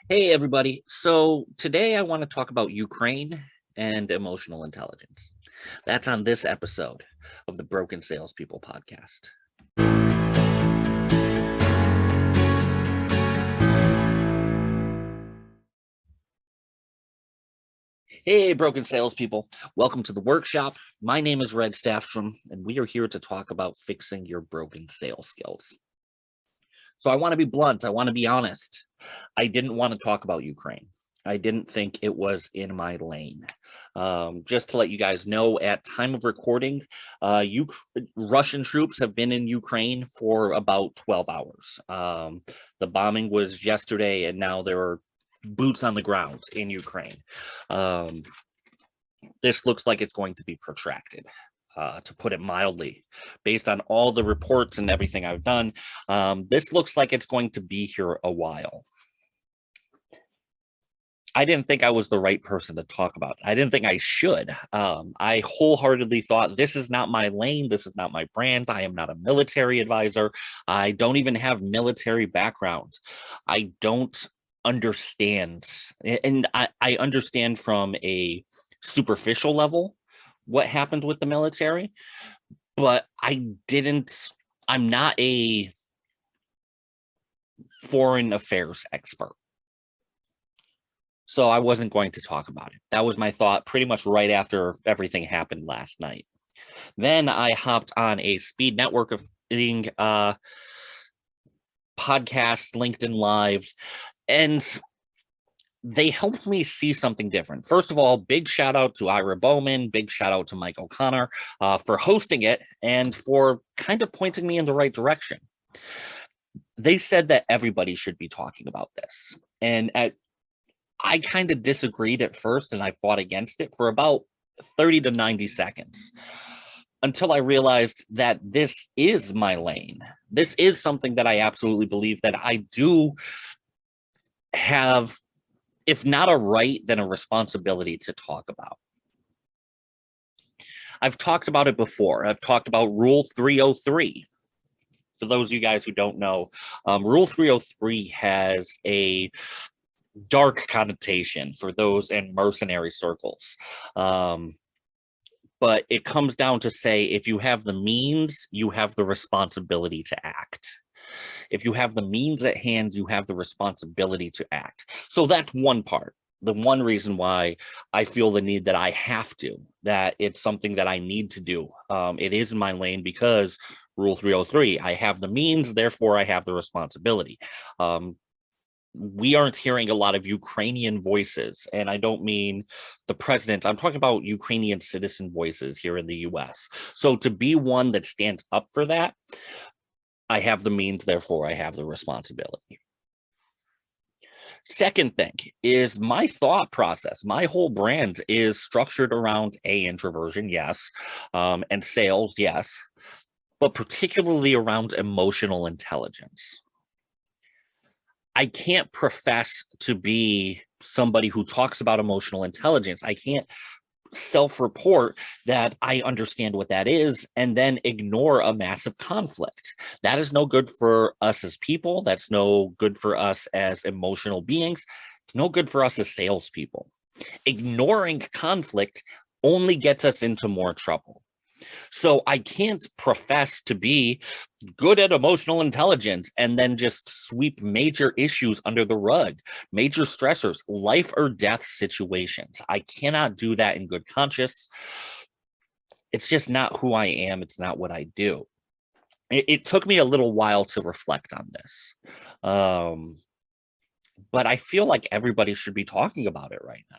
Hey, everybody. So today I want to talk about Ukraine and emotional intelligence. That's on this episode of the Broken Salespeople podcast. Hey, Broken Salespeople. Welcome to the workshop. My name is Red Staffstrom, and we are here to talk about fixing your broken sales skills. So I want to be blunt. I want to be honest. I didn't want to talk about Ukraine. I didn't think it was in my lane. Just to let you guys know, at time of recording, Russian troops have been in Ukraine for about 12 hours. The bombing was yesterday, and now there are boots on the ground in Ukraine. This looks like it's going to be protracted. To put it mildly, based on all the reports and everything I've done, this looks like it's going to be here a while. I didn't think I was the right person to talk about it. I didn't think I should. I wholeheartedly thought this is not my lane. This is not my brand. I am not a military advisor. I don't even have military background. I don't understand. And I understand from a superficial level what happened with the military, but I'm not a foreign affairs expert. So I wasn't going to talk about it. That was my thought pretty much right after everything happened last night. Then I hopped on a speed networking podcast, LinkedIn Live, and they helped me see something different. First of all, big shout out to Ira Bowman, big shout out to Mike O'Connor for hosting it and for kind of pointing me in the right direction. They said that everybody should be talking about this. And I kind of disagreed at first, and I fought against it for about 30 to 90 seconds until I realized that this is my lane. This is something that I absolutely believe that I do have, if not a right, then a responsibility to talk about. I've talked about it before. I've talked about Rule 303. For those of you guys who don't know, Rule 303 has a dark connotation for those in mercenary circles. But it comes down to say, if you have the means, you have the responsibility to act. If you have the means at hand, you have the responsibility to act. So that's one part. The one reason why I feel the need that I have to, that it's something that I need to do. It is in my lane because Rule 303, I have the means, therefore I have the responsibility. We aren't hearing a lot of Ukrainian voices, and I don't mean the president. I'm talking about Ukrainian citizen voices here in the US. So to be one that stands up for that, I have the means, therefore I have the responsibility. Second thing is my thought process. My whole brand is structured around introversion, yes, and sales, yes, but particularly around emotional intelligence. I can't profess to be somebody who talks about emotional intelligence. I can't self-report that I understand what that is and then ignore a massive conflict. That is no good for us as people. That's no good for us as emotional beings. It's no good for us as salespeople. Ignoring conflict only gets us into more trouble. So I can't profess to be good at emotional intelligence and then just sweep major issues under the rug, major stressors, life or death situations. I cannot do that in good conscience. It's just not who I am. It's not what I do. It took me a little while to reflect on this. But I feel like everybody should be talking about it right now.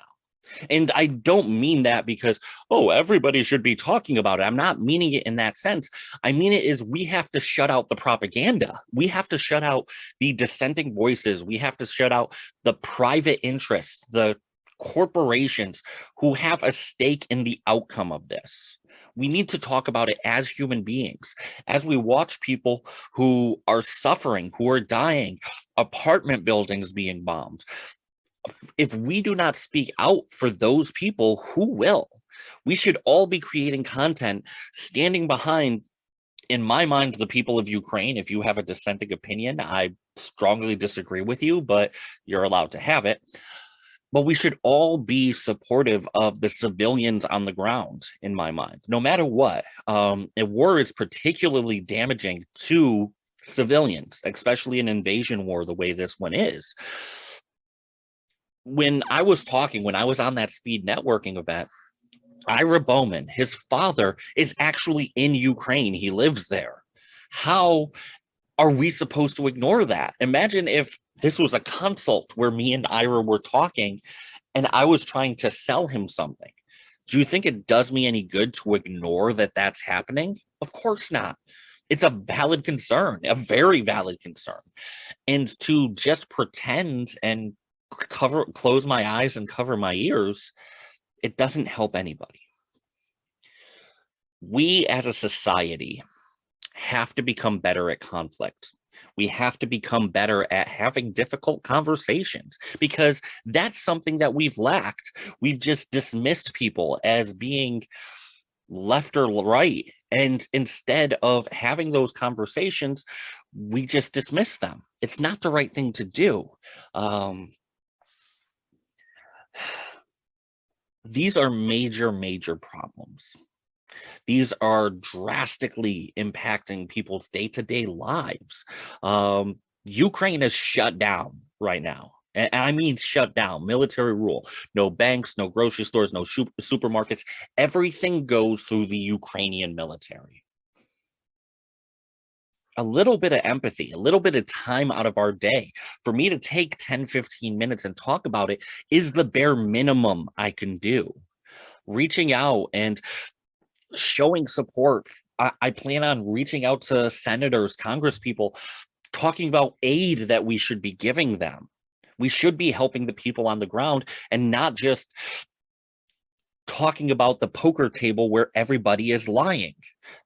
And I don't mean that because, oh, everybody should be talking about it. I'm not meaning it in that sense. I mean it is we have to shut out the propaganda. We have to shut out the dissenting voices. We have to shut out the private interests, the corporations who have a stake in the outcome of this. We need to talk about it as human beings, as we watch people who are suffering, who are dying, apartment buildings being bombed. If we do not speak out for those people, who will? We should all be creating content, standing behind In my mind, the people of Ukraine, if you have a dissenting opinion, I strongly disagree with you, but you're allowed to have it. But we should all be supportive of the civilians on the ground, in my mind, no matter what. A war is particularly damaging to civilians, especially an invasion war the way this one is. When I was on that speed networking event, Ira Bowman, his father is actually in Ukraine. He lives there. How are we supposed to ignore that? Imagine if this was a consult where me and Ira were talking and I was trying to sell him something. Do you think it does me any good to ignore that that's happening? Of course not. It's a valid concern, a very valid concern. And to just pretend and close my eyes and cover my ears, it doesn't help anybody. We as a society have to become better at conflict. We have to become better at having difficult conversations because that's something that we've lacked. We've just dismissed people as being left or right. And instead of having those conversations, we just dismiss them. It's not the right thing to do. These are major, major problems. These are drastically impacting people's day-to-day lives. Ukraine is shut down right now. And I mean shut down, military rule. No banks, no grocery stores, no supermarkets. Everything goes through the Ukrainian military. A little bit of empathy, a little bit of time out of our day for me to take 10, 15 minutes and talk about it is the bare minimum I can do. Reaching out and showing support. I plan on reaching out to senators, congresspeople, talking about aid that we should be giving them. We should be helping the people on the ground and not just talking about the poker table where everybody is lying.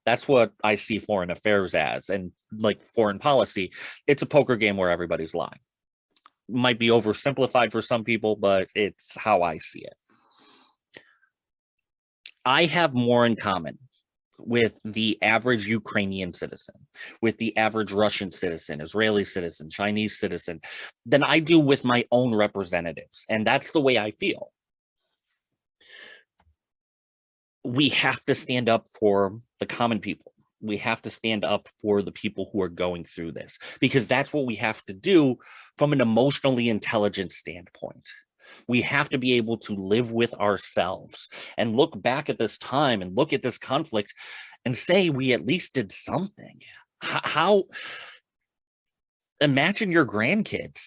That's what I see foreign affairs as, and like foreign policy, it's a poker game where everybody's lying. Might be oversimplified for some people, but it's how I see it. I have more in common with the average Ukrainian citizen, with the average Russian citizen, Israeli citizen, Chinese citizen, than I do with my own representatives. And that's the way I feel. We have to stand up for the common people. We have to stand up for the people who are going through this, because that's what we have to do from an emotionally intelligent standpoint. We have to be able to live with ourselves and look back at this time and look at this conflict and say we at least did something. How imagine your grandkids.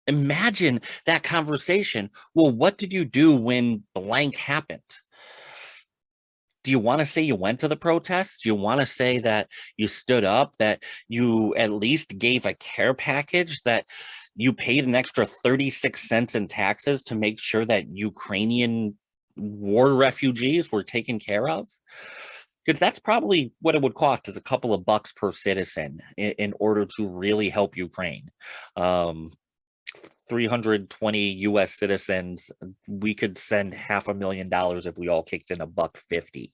Imagine that conversation. Well, what did you do when blank happened? Do you want to say you went to the protests? Do you want to say that you stood up, that you at least gave a care package, that you paid an extra 36 cents in taxes to make sure that Ukrainian war refugees were taken care of? Because that's probably what it would cost, is a couple of bucks per citizen in order to really help Ukraine. 320 US citizens, we could send $500,000 if we all kicked in $1.50.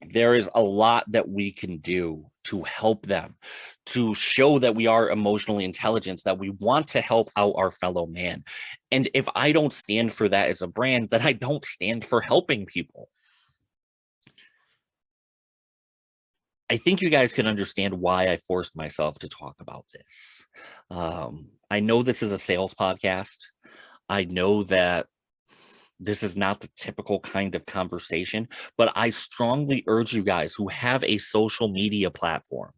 There is a lot that we can do to help them, to show that we are emotionally intelligent, that we want to help out our fellow man. And if I don't stand for that as a brand, then I don't stand for helping people. I think you guys can understand why I forced myself to talk about this. I know this is a sales podcast. I know that this is not the typical kind of conversation, but I strongly urge you guys who have a social media platform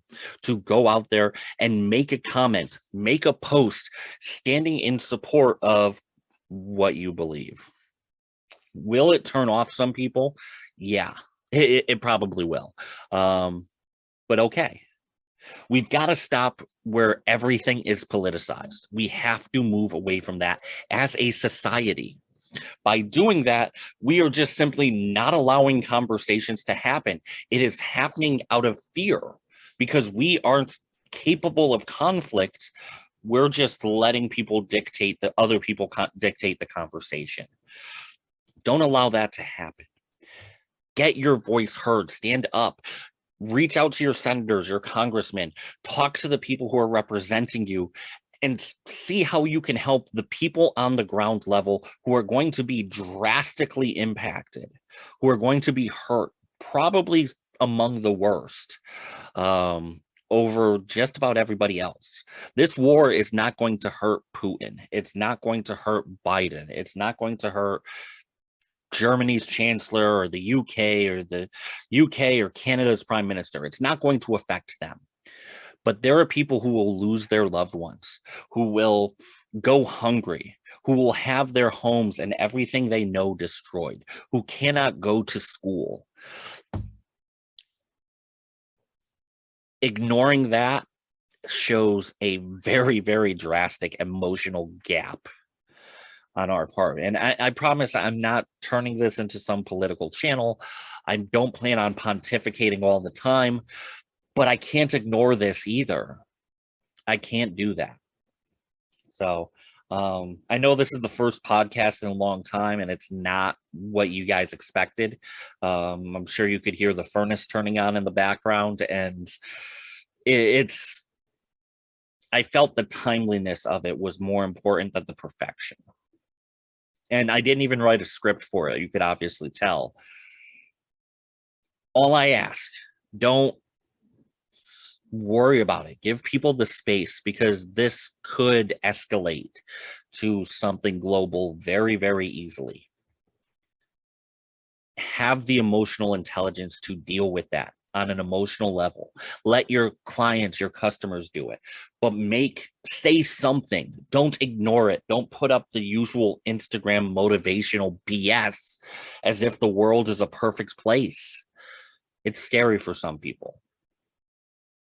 to go out there and make a comment, make a post standing in support of what you believe. Will it turn off some people? Yeah, it probably will. But okay. We've got to stop where everything is politicized. We have to move away from that as a society. By doing that, we are just simply not allowing conversations to happen. It is happening out of fear because we aren't capable of conflict. We're just letting people dictate the other people dictate the conversation. Don't allow that to happen. Get your voice heard. Stand up. reach out to your senators, your congressmen, talk to the people who are representing you, and see how you can help the people on the ground level who are going to be drastically impacted, who are going to be hurt, probably among the worst, over just about everybody else. This war is not going to hurt Putin. It's not going to hurt Biden. It's not going to hurt Germany's chancellor or the UK or the UK or Canada's prime minister. It's not going to affect them. But there are people who will lose their loved ones, who will go hungry, who will have their homes and everything they know destroyed, who cannot go to school. Ignoring that shows a very, very drastic emotional gap on our part. And I promise I'm not turning this into some political channel. I don't plan on pontificating all the time, but I can't ignore this either. I can't do that. So I know this is the first podcast in a long time, and it's not what you guys expected. I'm sure you could hear the furnace turning on in the background, and it's I felt the timeliness of it was more important than the perfection. And I didn't even write a script for it. You could obviously tell. All I ask, don't worry about it. Give people the space, because this could escalate to something global very, very easily. Have the emotional intelligence to deal with that on an emotional level. Let your clients, your customers do it, but say something. Don't ignore it. Don't put up the usual Instagram motivational BS as if the world is a perfect place. It's scary for some people.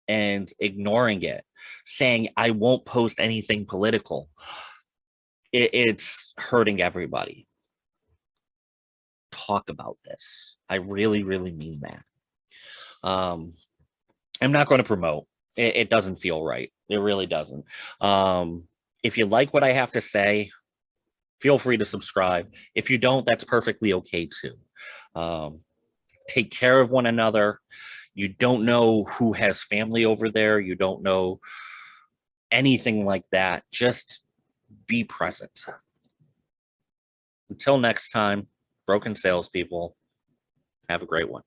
And ignoring it, saying, I won't post anything political, it's hurting everybody. Talk about this. I really, really mean that. I'm not going to promote. It doesn't feel right. It really doesn't. If you like what I have to say, feel free to subscribe. If you don't, that's perfectly okay too. Take care of one another. You don't know who has family over there. You don't know anything like that. Just be present. Until next time, broken salespeople, have a great one.